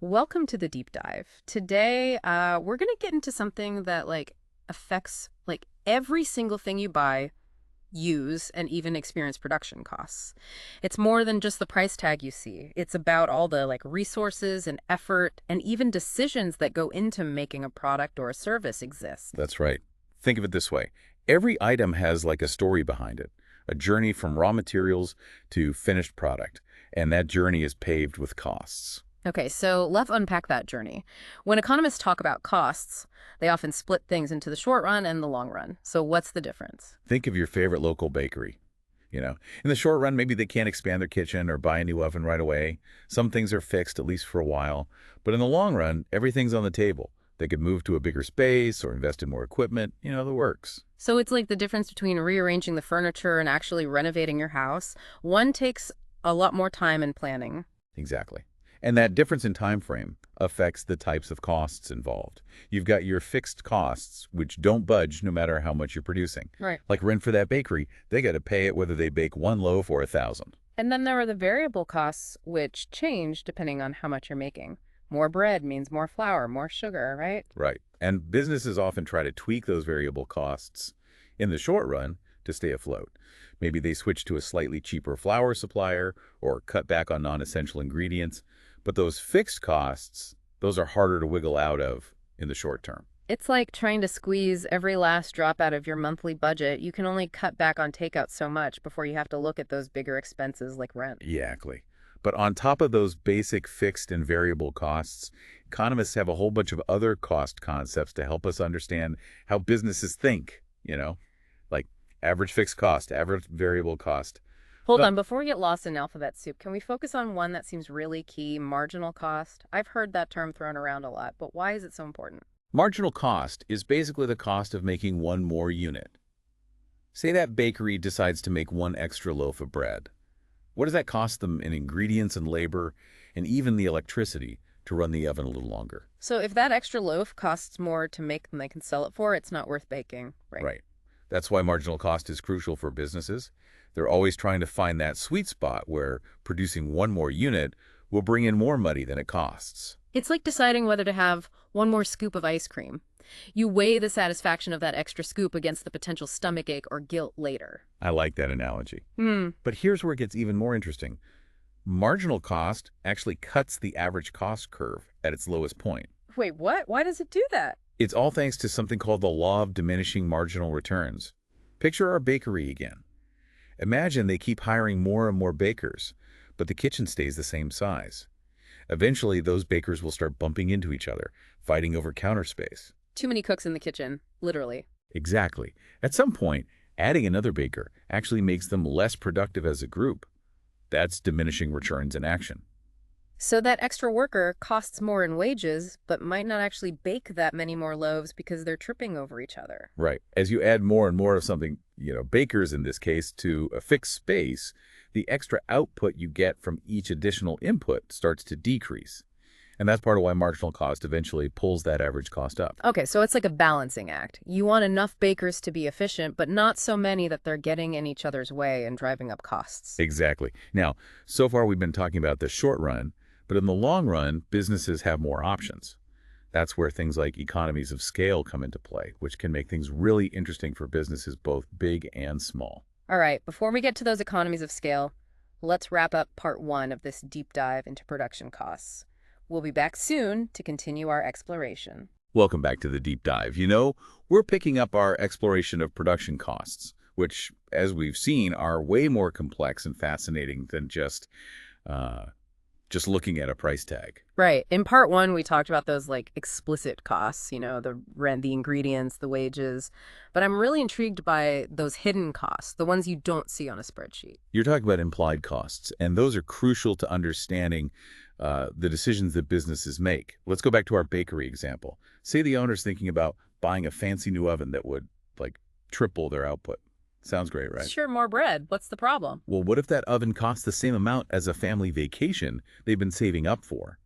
Welcome to the deep dive. Today, we're going to get into something that affects every single thing you buy, use, and even experience production costs. It's more than just the price tag you see. It's about all the resources and effort and even decisions that go into making a product or a service exist. That's right. Think of it this way. Every item has like a story behind it, a journey from raw materials to finished product, and that journey is paved with costs. Okay, so let's unpack that journey. When economists talk about costs, they often split things into the short run and the long run. So what's the difference? Think of your favorite local bakery. In the short run, maybe they can't expand their kitchen or buy a new oven right away. Some things are fixed, at least for a while. But in the long run, everything's on the table. They could move to a bigger space or invest in more equipment, the works. So it's like the difference between rearranging the furniture and actually renovating your house. One takes a lot more time and planning. Exactly. And that difference in time frame affects the types of costs involved. You've got your fixed costs, which don't budge no matter how much you're producing. Right. Like rent for that bakery, they got to pay it whether they bake one loaf or 1,000. And then there are the variable costs, which change depending on how much you're making. More bread means more flour, more sugar, right? Right. And businesses often try to tweak those variable costs in the short run to stay afloat. Maybe they switch to a slightly cheaper flour supplier or cut back on non-essential ingredients. But those fixed costs, those are harder to wiggle out of in the short term. It's like trying to squeeze every last drop out of your monthly budget. You can only cut back on takeout so much before you have to look at those bigger expenses like rent. Exactly. But on top of those basic fixed and variable costs, economists have a whole bunch of other cost concepts to help us understand how businesses think, like average fixed cost, average variable cost. Hold But on, before we get lost in alphabet soup, can we focus on one that seems really key, marginal cost? I've heard that term thrown around a lot, but why is it so important? marginal cost is basically the cost of making one more unit. Say that bakery decides to make one extra loaf of bread. What does that cost them in ingredients and labor and even the electricity to run the oven a little longer? So if that extra loaf costs more to make than they can sell it for, it's not worth baking, right? Right. That's why marginal cost is crucial for businesses. They're always trying to find that sweet spot where producing one more unit will bring in more money than it costs. It's like deciding whether to have one more scoop of ice cream. You weigh the satisfaction of that extra scoop against the potential stomachache or guilt later. I like that analogy. Hmm. But here's where it gets even more interesting. Marginal cost actually cuts the average cost curve at its lowest point. Wait, what? Why does it do that? It's all thanks to something called the law of diminishing marginal returns. Picture our bakery again. Imagine they keep hiring more and more bakers, but the kitchen stays the same size. Eventually, those bakers will start bumping into each other, fighting over counter space. Too many cooks in the kitchen, literally. Exactly. At some point, adding another baker actually makes them less productive as a group. That's diminishing returns in action. So that extra worker costs more in wages, but might not actually bake that many more loaves because they're tripping over each other. Right. As you add more and more of something, bakers in this case, to a fixed space, the extra output you get from each additional input starts to decrease. And that's part of why marginal cost eventually pulls that average cost up. Okay, so it's like a balancing act. You want enough bakers to be efficient, but not so many that they're getting in each other's way and driving up costs. Exactly. Now, so far we've been talking about the short run, but in the long run, businesses have more options. That's where things like economies of scale come into play, which can make things really interesting for businesses both big and small. All right, before we get to those economies of scale, let's wrap up part one of this deep dive into production costs. We'll be back soon to continue our exploration. Welcome back to the deep dive. We're picking up our exploration of production costs, which, as we've seen, are way more complex and fascinating than just looking at a price tag. Right. In part one, we talked about those explicit costs, the rent, the ingredients, the wages. But I'm really intrigued by those hidden costs, the ones you don't see on a spreadsheet. You're talking about implied costs, and those are crucial to understanding the decisions that businesses make. Let's go back to our bakery example. Say the owner's thinking about buying a fancy new oven that would triple their output. Sounds great, right? Sure, more bread. What's the problem? Well, what if that oven costs the same amount as a family vacation they've been saving up for?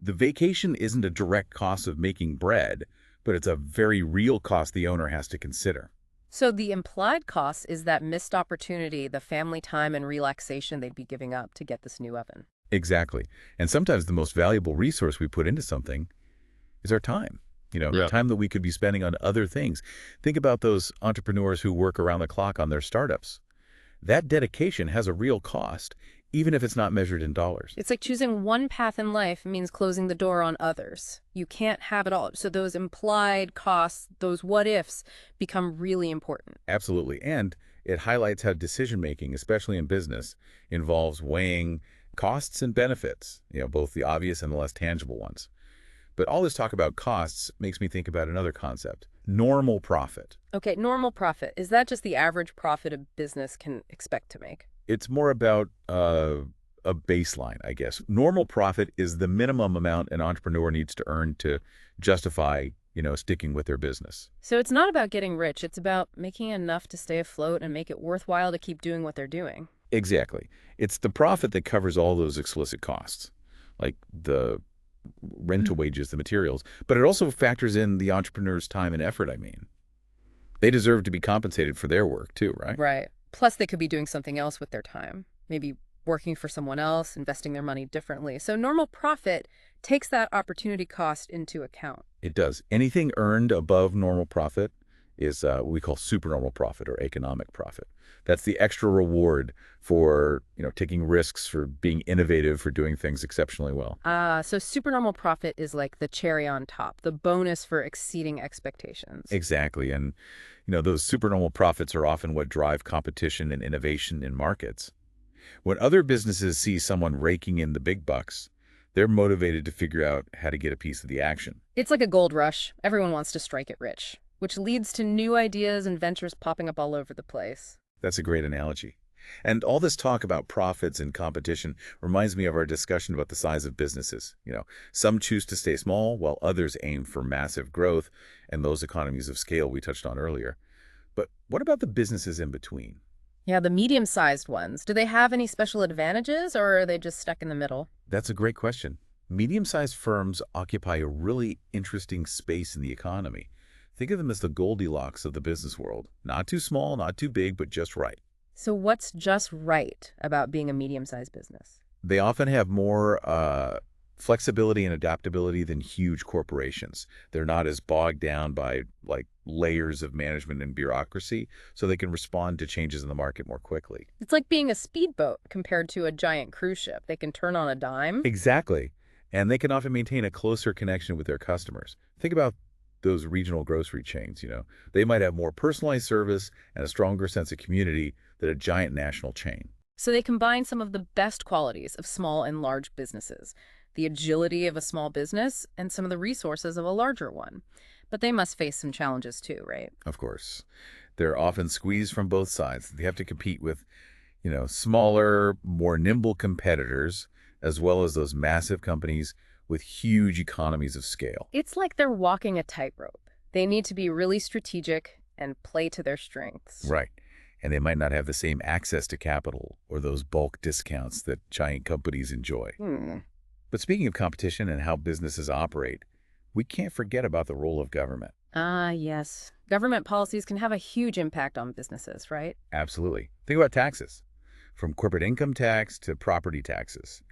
The vacation isn't a direct cost of making bread, but it's a very real cost the owner has to consider. So the implied cost is that missed opportunity, the family time and relaxation they'd be giving up to get this new oven. Exactly. And sometimes the most valuable resource we put into something is our time. Yeah. Time that we could be spending on other things. Think about those entrepreneurs who work around the clock on their startups. That dedication has a real cost, even if it's not measured in dollars. It's like choosing one path in life means closing the door on others. You can't have it all. So those implied costs, those what ifs, become really important. Absolutely. And it highlights how decision-making, especially in business, involves weighing costs and benefits, both the obvious and the less tangible ones. But all this talk about costs makes me think about another concept, normal profit. Okay, normal profit. Is that just the average profit a business can expect to make? It's more about a baseline, I guess. Normal profit is the minimum amount an entrepreneur needs to earn to justify, sticking with their business. So it's not about getting rich. It's about making enough to stay afloat and make it worthwhile to keep doing what they're doing. Exactly. It's the profit that covers all those explicit costs, like the rental wages, the materials, but it also factors in the entrepreneur's time and effort, I mean. They deserve to be compensated for their work too, right? Right. Plus, they could be doing something else with their time, maybe working for someone else, investing their money differently. So normal profit takes that opportunity cost into account. It does. Anything earned above normal profit is what we call supernormal profit or economic profit. That's the extra reward for, taking risks, for being innovative, for doing things exceptionally well. So supernormal profit is like the cherry on top, the bonus for exceeding expectations. Exactly. And, those supernormal profits are often what drive competition and innovation in markets. When other businesses see someone raking in the big bucks, they're motivated to figure out how to get a piece of the action. It's like a gold rush. Everyone wants to strike it rich, which leads to new ideas and ventures popping up all over the place. That's a great analogy. And all this talk about profits and competition reminds me of our discussion about the size of businesses. Some choose to stay small while others aim for massive growth and those economies of scale we touched on earlier. But what about the businesses in between? Yeah, the medium-sized ones. Do they have any special advantages, or are they just stuck in the middle? That's a great question. Medium-sized firms occupy a really interesting space in the economy. Think of them as the Goldilocks of the business world. Not too small, not too big, but just right. So what's just right about being a medium-sized business? They often have more flexibility and adaptability than huge corporations. They're not as bogged down by layers of management and bureaucracy, so they can respond to changes in the market more quickly. It's like being a speedboat compared to a giant cruise ship. They can turn on a dime. Exactly. And they can often maintain a closer connection with their customers. Think about those regional grocery chains. They might have more personalized service and a stronger sense of community than a giant national chain. So they combine some of the best qualities of small and large businesses, the agility of a small business and some of the resources of a larger one. But they must face some challenges too, right? Of course, they're often squeezed from both sides. They have to compete with, smaller, more nimble competitors, as well as those massive companies with huge economies of scale. It's like they're walking a tightrope. They need to be really strategic and play to their strengths. Right. And they might not have the same access to capital or those bulk discounts that giant companies enjoy. But speaking of competition and how businesses operate, we can't forget about the role of government. Yes. Government policies can have a huge impact on businesses, right? Absolutely. Think about taxes, from corporate income tax to property taxes.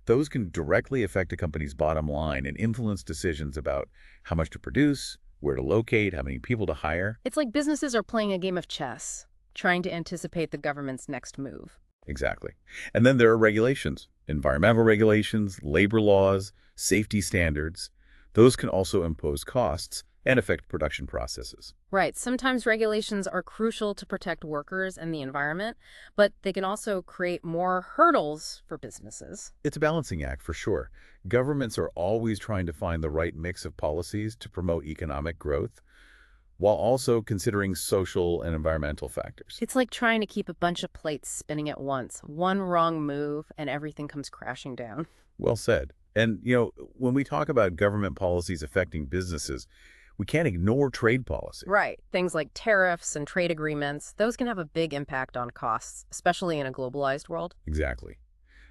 Those can directly affect a company's bottom line and influence decisions about how much to produce, where to locate, how many people to hire. It's like businesses are playing a game of chess, trying to anticipate the government's next move. Exactly. And then there are regulations, environmental regulations, labor laws, safety standards. Those can also impose costs and affect production processes. Right. Sometimes regulations are crucial to protect workers and the environment, but they can also create more hurdles for businesses. It's a balancing act for sure. Governments are always trying to find the right mix of policies to promote economic growth, while also considering social and environmental factors. It's like trying to keep a bunch of plates spinning at once. One wrong move and everything comes crashing down. Well said. And, when we talk about government policies affecting businesses, we can't ignore trade policy. Right. Things like tariffs and trade agreements, those can have a big impact on costs, especially in a globalized world. Exactly.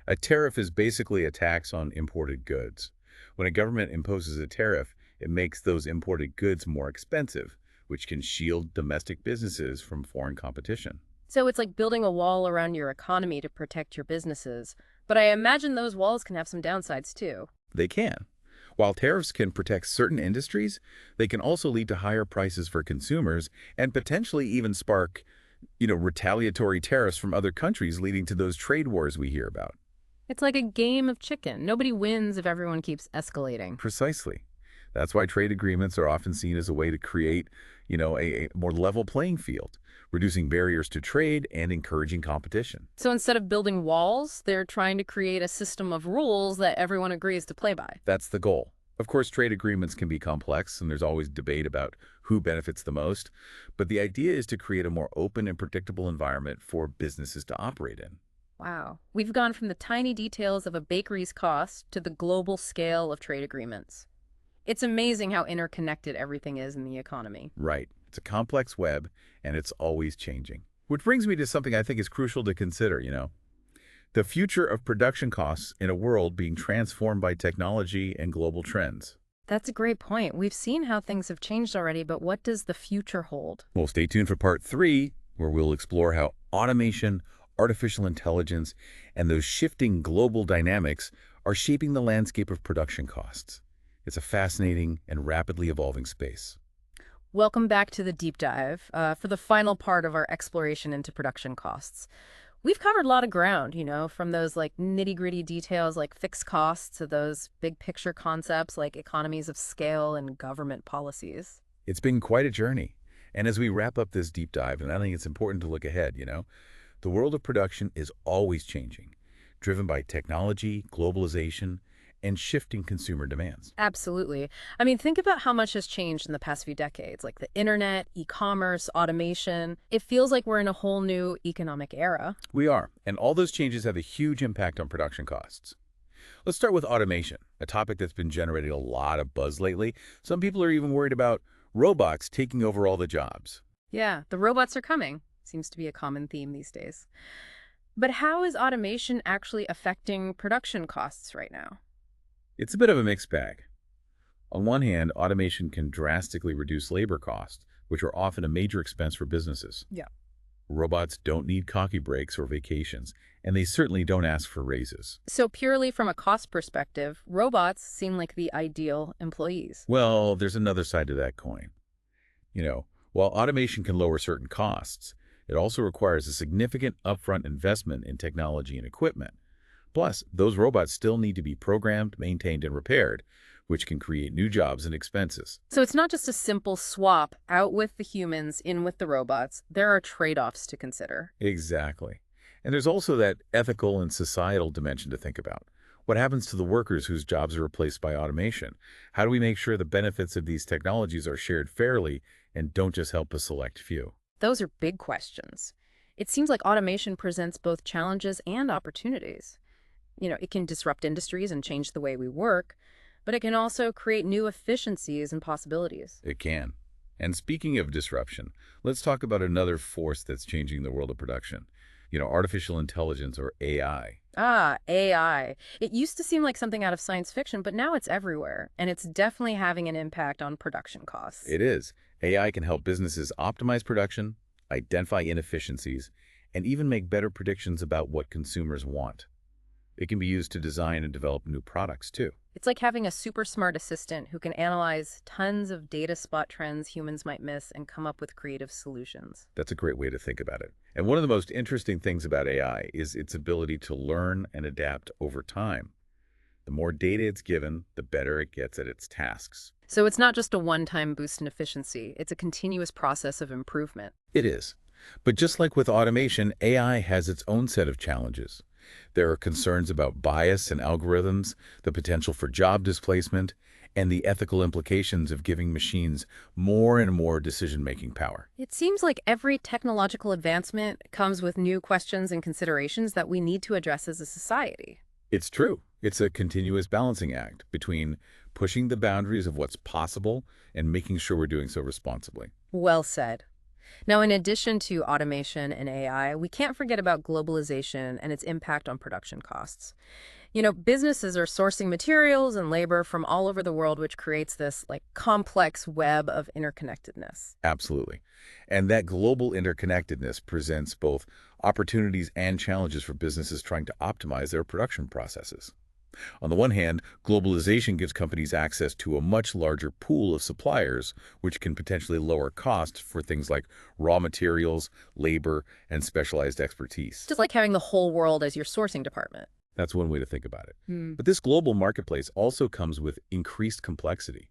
A tariff is basically a tax on imported goods. When a government imposes a tariff, it makes those imported goods more expensive, which can shield domestic businesses from foreign competition. So it's like building a wall around your economy to protect your businesses, But I imagine those walls can have some downsides too. They can. While tariffs can protect certain industries, they can also lead to higher prices for consumers and potentially even spark, retaliatory tariffs from other countries, leading to those trade wars we hear about. It's like a game of chicken. Nobody wins if everyone keeps escalating. Precisely. That's why trade agreements are often seen as a way to create, a more level playing field, reducing barriers to trade and encouraging competition. So instead of building walls, they're trying to create a system of rules that everyone agrees to play by. That's the goal. Of course, trade agreements can be complex, and there's always debate about who benefits the most, but the idea is to create a more open and predictable environment for businesses to operate in. Wow. We've gone from the tiny details of a bakery's cost to the global scale of trade agreements. It's amazing how interconnected everything is in the economy. Right. It's a complex web, and it's always changing. Which brings me to something I think is crucial to consider. The future of production costs in a world being transformed by technology and global trends. That's a great point. We've seen how things have changed already, but what does the future hold? Well, stay tuned for part 3, where we'll explore how automation, artificial intelligence, and those shifting global dynamics are shaping the landscape of production costs. It's a fascinating and rapidly evolving space. Welcome back to the deep dive for the final part of our exploration into production costs. We've covered a lot of ground, from those like nitty-gritty details like fixed costs to those big picture concepts like economies of scale and government policies. It's been quite a journey. And as we wrap up this deep dive, and I think it's important to look ahead. The world of production is always changing, driven by technology, globalization, and shifting consumer demands. Absolutely. I mean, think about how much has changed in the past few decades, like the internet, e-commerce, automation. It feels like we're in a whole new economic era. We are, and all those changes have a huge impact on production costs. Let's start with automation, a topic that's been generating a lot of buzz lately. Some people are even worried about robots taking over all the jobs. Yeah, the robots are coming. Seems to be a common theme these days. But how is automation actually affecting production costs right now? It's a bit of a mixed bag. On one hand, automation can drastically reduce labor costs, which are often a major expense for businesses. Yeah. Robots don't need coffee breaks or vacations, and they certainly don't ask for raises. So purely from a cost perspective, robots seem like the ideal employees. Well, there's another side to that coin. While automation can lower certain costs, it also requires a significant upfront investment in technology and equipment. Plus, those robots still need to be programmed, maintained, and repaired, which can create new jobs and expenses. So it's not just a simple swap out with the humans, in with the robots. There are trade-offs to consider. Exactly. And there's also that ethical and societal dimension to think about. What happens to the workers whose jobs are replaced by automation? How do we make sure the benefits of these technologies are shared fairly and don't just help a select few? Those are big questions. It seems like automation presents both challenges and opportunities. It can disrupt industries and change the way we work, but it can also create new efficiencies and possibilities. It can. And speaking of disruption, let's talk about another force that's changing the world of production. Artificial intelligence, or AI. Ah, AI. It used to seem like something out of science fiction, but now it's everywhere, and it's definitely having an impact on production costs. It is. AI can help businesses optimize production, identify inefficiencies, and even make better predictions about what consumers want. It can be used to design and develop new products, too. It's like having a super smart assistant who can analyze tons of data, spot trends humans might miss, and come up with creative solutions. That's a great way to think about it. And one of the most interesting things about AI is its ability to learn and adapt over time. The more data it's given, the better it gets at its tasks. So it's not just a one-time boost in efficiency. It's a continuous process of improvement. It is. But just like with automation, AI has its own set of challenges. There are concerns about bias in algorithms, the potential for job displacement, and the ethical implications of giving machines more and more decision-making power. It seems like every technological advancement comes with new questions and considerations that we need to address as a society. It's true. It's a continuous balancing act between pushing the boundaries of what's possible and making sure we're doing so responsibly. Well said. Now, in addition to automation and AI, we can't forget about globalization and its impact on production costs. Businesses are sourcing materials and labor from all over the world, which creates this like complex web of interconnectedness. Absolutely. And that global interconnectedness presents both opportunities and challenges for businesses trying to optimize their production processes. On the one hand, globalization gives companies access to a much larger pool of suppliers, which can potentially lower costs for things like raw materials, labor, and specialized expertise. Just like having the whole world as your sourcing department. That's one way to think about it. Hmm. But this global marketplace also comes with increased complexity.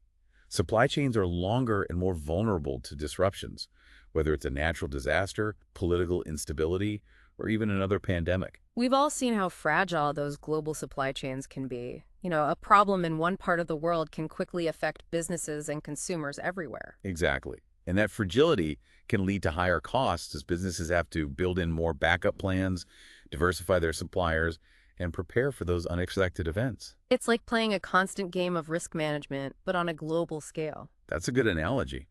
Supply chains are longer and more vulnerable to disruptions, whether it's a natural disaster, political instability, or even another pandemic. We've all seen how fragile those global supply chains can be. A problem in one part of the world can quickly affect businesses and consumers everywhere. Exactly. And that fragility can lead to higher costs as businesses have to build in more backup plans, diversify their suppliers, and prepare for those unexpected events. It's like playing a constant game of risk management, but on a global scale. That's a good analogy.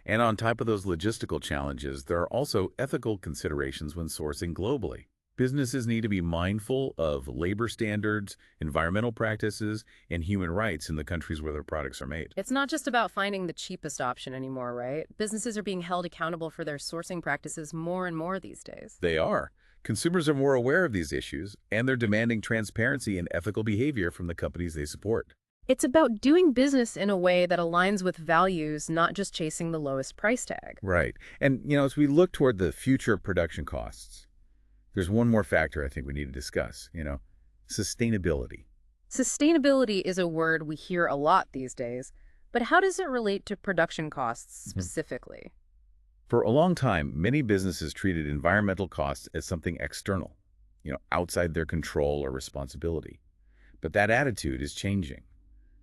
And on top of those logistical challenges, there are also ethical considerations when sourcing globally. Businesses need to be mindful of labor standards, environmental practices, and human rights in the countries where their products are made. It's not just about finding the cheapest option anymore, right? Businesses are being held accountable for their sourcing practices more and more these days. They are. Consumers are more aware of these issues, and they're demanding transparency and ethical behavior from the companies they support. It's about doing business in a way that aligns with values, not just chasing the lowest price tag. Right. And, as we look toward the future of production costs, there's one more factor I think we need to discuss, sustainability. Sustainability is a word we hear a lot these days, but how does it relate to production costs Mhm. specifically? For a long time, many businesses treated environmental costs as something external, outside their control or responsibility. But that attitude is changing.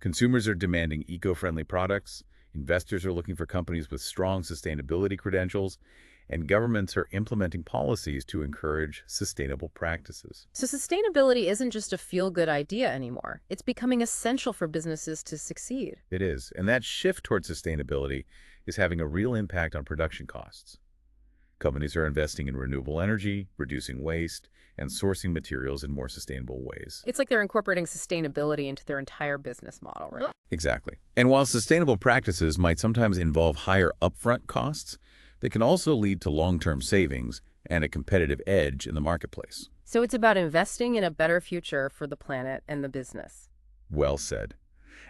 Consumers are demanding eco-friendly products, investors are looking for companies with strong sustainability credentials, and governments are implementing policies to encourage sustainable practices. So sustainability isn't just a feel-good idea anymore. It's becoming essential for businesses to succeed. It is, and that shift toward sustainability is having a real impact on production costs. Companies are investing in renewable energy, reducing waste, and sourcing materials in more sustainable ways. It's like they're incorporating sustainability into their entire business model, right? Exactly. And while sustainable practices might sometimes involve higher upfront costs, they can also lead to long-term savings and a competitive edge in the marketplace. So it's about investing in a better future for the planet and the business. Well said.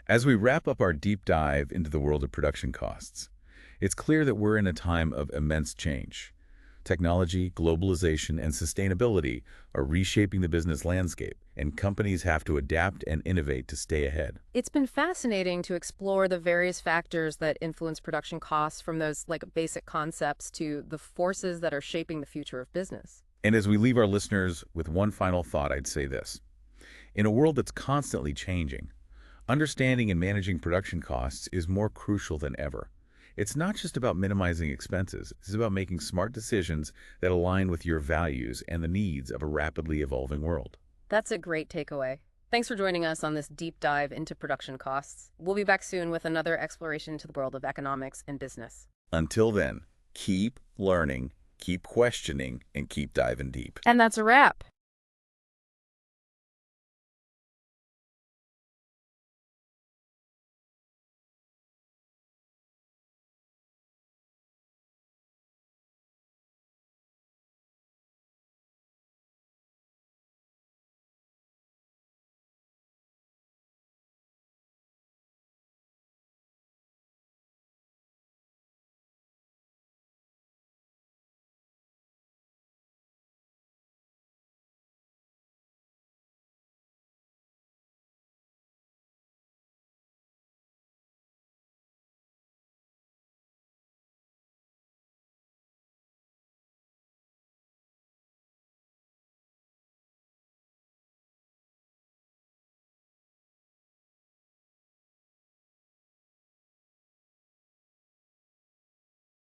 As we wrap up our deep dive into the world of production costs, it's clear that we're in a time of immense change. Technology, globalization, and sustainability are reshaping the business landscape, and companies have to adapt and innovate to stay ahead. It's been fascinating to explore the various factors that influence production costs, from those like basic concepts to the forces that are shaping the future of business. And as we leave our listeners with one final thought, I'd say this. In a world that's constantly changing, understanding and managing production costs is more crucial than ever. It's not just about minimizing expenses. It's about making smart decisions that align with your values and the needs of a rapidly evolving world. That's a great takeaway. Thanks for joining us on this deep dive into production costs. We'll be back soon with another exploration into the world of economics and business. Until then, keep learning, keep questioning, and keep diving deep. And that's a wrap.